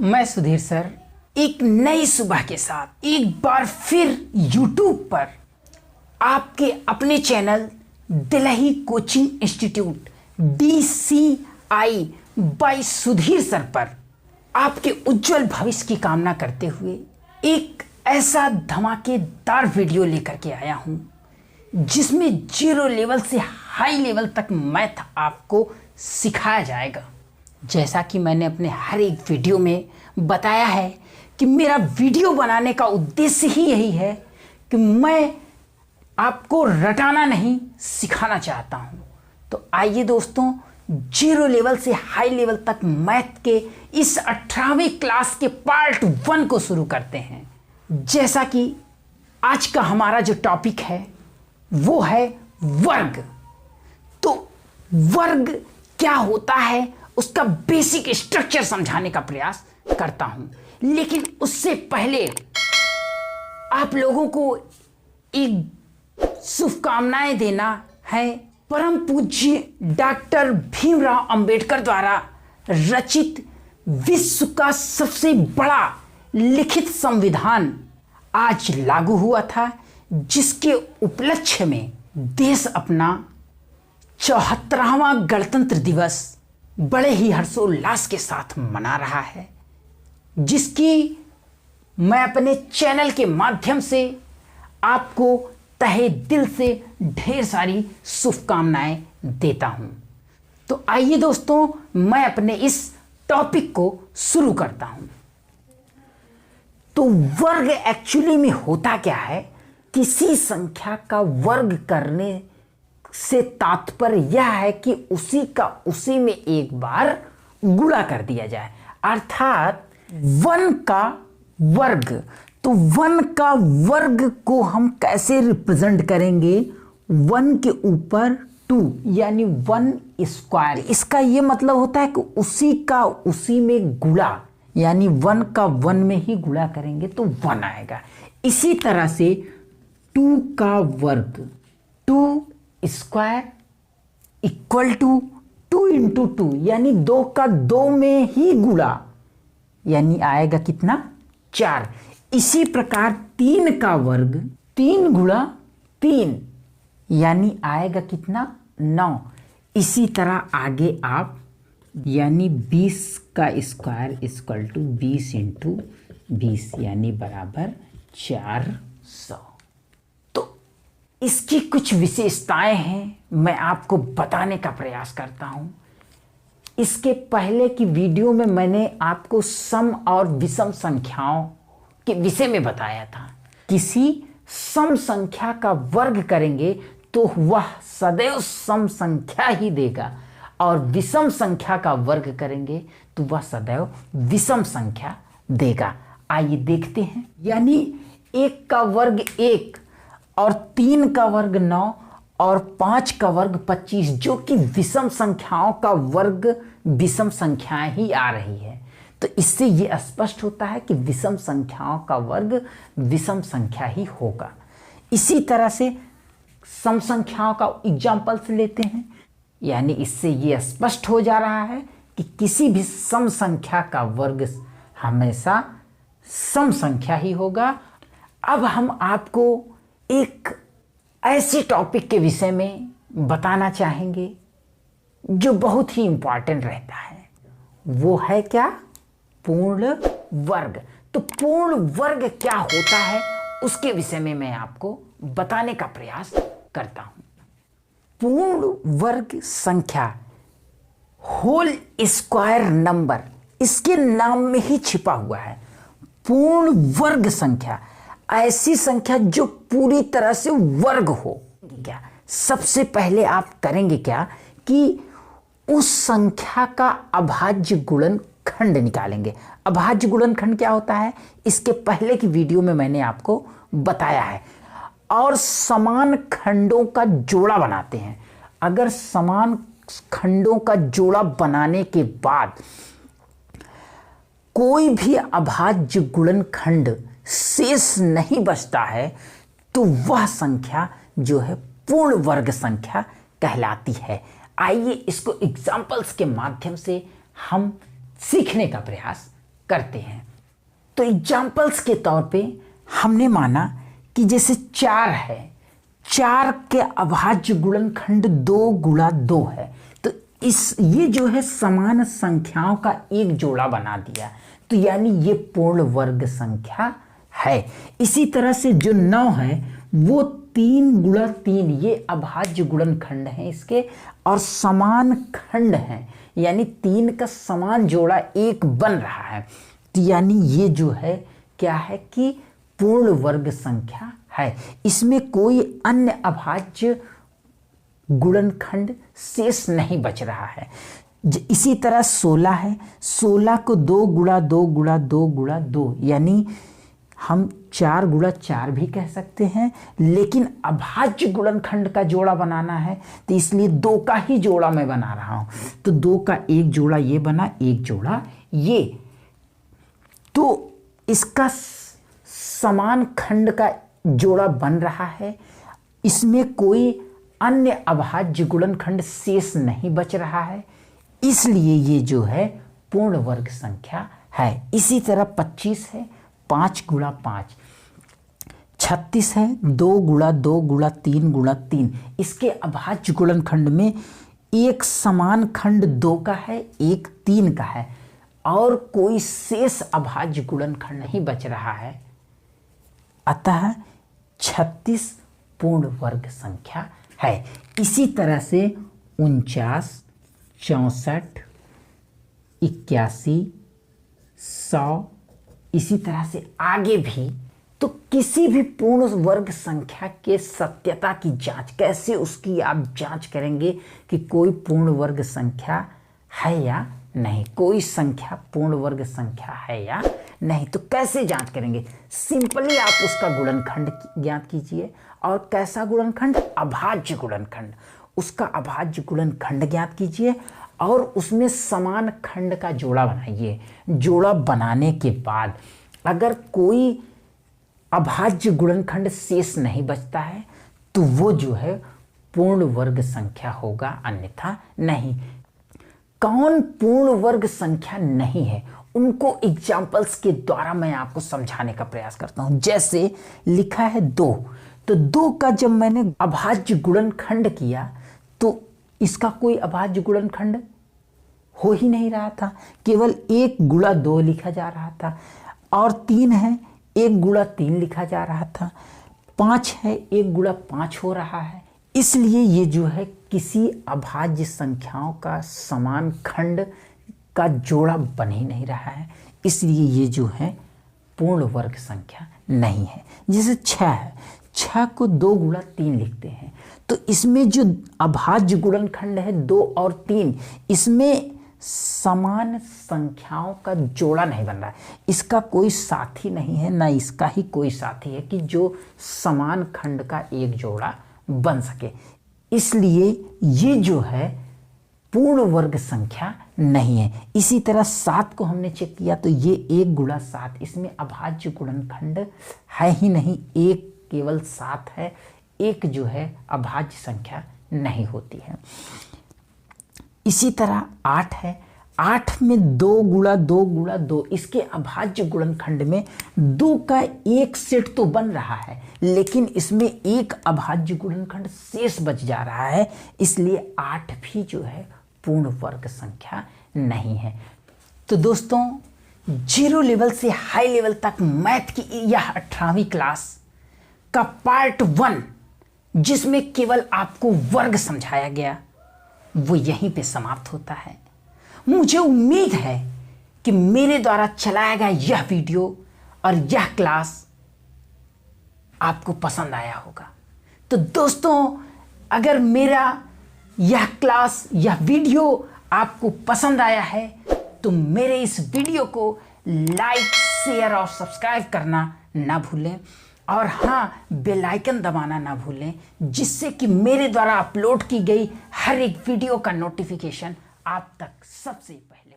मैं सुधीर सर एक नई सुबह के साथ एक बार फिर YouTube पर आपके अपने channel Delhi coaching institute DCI by Sudhir sir पर आपके उज्जवल भविष्य की कामना करते हुए एक ऐसा धमाकेदार वीडियो लेकर के आया हूं जिसमें 0 लेवल से हाई लेवल तक मैथ आपको सिखाया जाएगा। जैसा कि मैंने अपने हर एक वीडियो में बताया है कि मेरा वीडियो बनाने का उद्देश्य ही यही है कि मैं आपको रटाना नहीं सिखाना चाहता हूं। तो आइए दोस्तों 0 लेवल से हाई लेवल तक मैथ के इस 18वीं क्लास के पार्ट 1 को शुरू करते हैं। जैसा कि आज का हमारा जो टॉपिक है वो है वर्ग। तो वर्ग क्या होता है उसका बेसिक स्ट्रक्चर समझाने का प्रयास करता हूं, लेकिन उससे पहले आप लोगों को एक शुभकामनाएं देना है। परम पूज्य डॉक्टर भीमराव अंबेडकर द्वारा रचित विश्व का सबसे बड़ा लिखित संविधान आज लागू हुआ था, जिसके उपलक्ष्य में देश अपना 74वां गणतंत्र दिवस बड़े ही हर्षोल्लास के साथ मना रहा है, जिसकी मैं अपने चैनल के माध्यम से आपको तहे दिल से ढेर सारी शुभकामनाएं देता हूं। तो आइए दोस्तों मैं अपने इस टॉपिक को शुरू करता हूं। तो वर्ग एक्चुअली में होता क्या है? किसी संख्या का वर्ग करने से तात्पर्य यह है कि उसी का उसी में एक बार गुणा कर दिया जाए, अर्थात 1 का वर्ग। तो 1 का वर्ग को हम कैसे रिप्रेजेंट करेंगे? 1 के ऊपर 2 यानी 1 स्क्वायर। इसका यह मतलब होता है कि उसी का उसी में गुणा, यानी 1 का 1 में ही गुणा करेंगे तो 1 आएगा। इसी तरह से 2 का वर्ग, 2 स्क्वायर इक्वल टू 2 इंटू 2 यानी 2 का 2 में ही गुणा, यानी आएगा कितना? 4। इसी प्रकार 3 का वर्ग 3 गुणा 3 यानी आएगा कितना? 9। इसी तरह आगे आप यानी 20 का स्क्वायर इक्वल टू 20 इंटू 20 यानी बराबर 400। तो इसकी कुछ विशेषताएं हैं, मैं आपको बताने का प्रयास करता हूं। इसके पहले की वीडियो में मैंने आपको सम और विषम संख्याओं के विषय में बताया था। किसी सम संख्या का वर्ग करेंगे तो वह सदैव सम संख्या ही देगा, और विषम संख्या का वर्ग करेंगे तो वह सदैव विषम संख्या देगा। आइए देखते हैं। यानी 1 का वर्ग 1 और 3 का वर्ग 9 और 5 का वर्ग 25, जो कि विषम संख्याओं का वर्ग विषम संख्याएं ही आ रही है। तो इससे यह स्पष्ट होता है कि विषम संख्याओं का वर्ग विषम संख्या ही होगा। इसी तरह से सम संख्याओं का एग्जाम्पल्स लेते हैं, यानी इससे यह स्पष्ट हो जा रहा है कि किसी भी सम संख्या का वर्ग हमेशा सम संख्या ही होगा। अब हम आपको एक ऐसे टॉपिक के विषय में बताना चाहेंगे जो बहुत ही इंपॉर्टेंट रहता है। वो है क्या? पूर्ण वर्ग। तो पूर्ण वर्ग क्या होता है उसके विषय में मैं आपको बताने का प्रयास करता हूं। पूर्ण वर्ग संख्या, होल स्क्वायर नंबर, इसके नाम में ही छिपा हुआ है। पूर्ण वर्ग संख्या ऐसी संख्या जो पूरी तरह से वर्ग हो। क्या सबसे पहले आप करेंगे क्या कि उस संख्या का अभाज्य गुणनखंड निकालेंगे। अभाज्य गुणनखंड क्या होता है इसके पहले की वीडियो में मैंने आपको बताया है। और समान खंडों का जोड़ा बनाते हैं। अगर समान खंडों का जोड़ा बनाने के बाद कोई भी अभाज्य गुणनखंड शेष नहीं बचता है तो वह संख्या जो है पूर्ण वर्ग संख्या कहलाती है। आइए इसको एग्जाम्पल्स के माध्यम से हम सीखने का प्रयास करते हैं। तो एग्जाम्पल्स के तौर पे हमने माना कि जैसे 4 है, 4 के अभाज्य गुणनखंड 2 गुणा 2 है। तो ये जो है समान संख्याओं का एक जोड़ा बना दिया, तो यानी ये पूर्ण वर्ग संख्या है। इसी तरह से जो 9 है वो 3 गुणा 3 ये अभाज्य गुणनखंड है इसके, और समान खंड है, यानी 3 का समान जोड़ा 1 बन रहा है। तो यानी ये जो है क्या है कि पूर्ण वर्ग संख्या है, इसमें कोई अन्य अभाज्य गुणनखंड शेष नहीं बच रहा है। इसी तरह 16 है, 16 को 2 गुणा 2 गुणा 2 गुणा 2, यानी हम 4 गुणा 4 भी कह सकते हैं, लेकिन अभाज्य गुणनखंड का जोड़ा बनाना है तो इसलिए 2 का ही जोड़ा मैं बना रहा हूं। तो 2 का एक जोड़ा ये बना, एक जोड़ा ये, तो इसका समान खंड का जोड़ा बन रहा है, इसमें कोई अन्य अभाज्य गुणनखंड शेष नहीं बच रहा है, इसलिए ये जो है पूर्ण वर्ग संख्या है। इसी तरह 25 है, 5 गुणा 5, 36 है, 2 गुणा 2 गुणा 3 गुणा 3, इसके अभाज्य गुणनखंड में एक समान खंड 2 का है, एक 3 का है, और कोई शेष अभाज्य गुणनखंड नहीं बच रहा है, अतः 36 पूर्ण वर्ग संख्या है। इसी तरह से 49, 64, 81, 100, इसी तरह से आगे भी। तो किसी भी पूर्ण वर्ग संख्या के सत्यता की जांच कैसे, उसकी आप जांच करेंगे कि कोई पूर्ण वर्ग संख्या है या नहीं, कोई संख्या पूर्ण वर्ग संख्या है या नहीं। तो कैसे जांच करेंगे? सिंपली आप उसका गुणनखंड ज्ञात कीजिए। और कैसा गुणनखंड? अभाज्य गुणनखंड। उसका अभाज्य गुणनखंड ज्ञात कीजिए और उसमें समान खंड का जोड़ा बनाइए। जोड़ा बनाने के बाद अगर कोई अभाज्य गुणनखंड शेष नहीं बचता है तो वो जो है पूर्ण वर्ग संख्या होगा, अन्यथा नहीं। कौन पूर्ण वर्ग संख्या नहीं है उनको एग्जाम्पल्स के द्वारा मैं आपको समझाने का प्रयास करता हूं। जैसे लिखा है 2, तो 2 का जब मैंने अभाज्य गुणनखंड किया तो इसका कोई अभाज्य गुणनखंड हो ही नहीं रहा था, केवल 1 गुणा 2 लिखा जा रहा था। और 3 है, 1 गुणा 3 लिखा जा रहा था। 5 है, 1 गुणा 5 हो रहा है। इसलिए ये जो है किसी अभाज्य संख्याओं का समान खंड का जोड़ा बन ही नहीं रहा है, इसलिए ये जो है पूर्ण वर्ग संख्या नहीं है। जैसे 6 है, 6 को 2 गुणा 3 लिखते हैं, तो इसमें जो अभाज्य गुणनखंड है 2 और 3, इसमें समान संख्याओं का जोड़ा नहीं बन रहा है। इसका कोई साथी नहीं है, ना इसका ही कोई साथी है कि जो समान खंड का एक जोड़ा बन सके, इसलिए ये जो है पूर्ण वर्ग संख्या नहीं है। इसी तरह 7 को हमने चेक किया तो ये 1 गुणा 7, इसमें अभाज्य गुणनखंड है ही नहीं, एक केवल 7 है, एक जो है अभाज्य संख्या नहीं होती है। इसी तरह 8 है, 8 में 2 गुणा 2 गुणा 2, इसके अभाज्य गुणनखंड में 2 का एक सेट तो बन रहा है, लेकिन इसमें एक अभाज्य गुणनखंड शेष बच जा रहा है, इसलिए 8 भी जो है पूर्ण वर्ग संख्या नहीं है। तो दोस्तों, 0 लेवल से हाई लेवल तक मैथ की यह 18वीं क्लास का पार्ट 1, जिसमें केवल आपको वर्ग समझाया गया, वो यहीं पे समाप्त होता है। मुझे उम्मीद है कि मेरे द्वारा चलाया गया यह वीडियो और यह क्लास आपको पसंद आया होगा। तो दोस्तों, अगर मेरा यह क्लास, यह वीडियो आपको पसंद आया है तो मेरे इस वीडियो को लाइक, शेयर और सब्सक्राइब करना ना भूलें, और हाँ, बेल आइकन दबाना ना भूलें, जिससे कि मेरे द्वारा अपलोड की गई हर एक वीडियो का नोटिफिकेशन आप तक सबसे पहले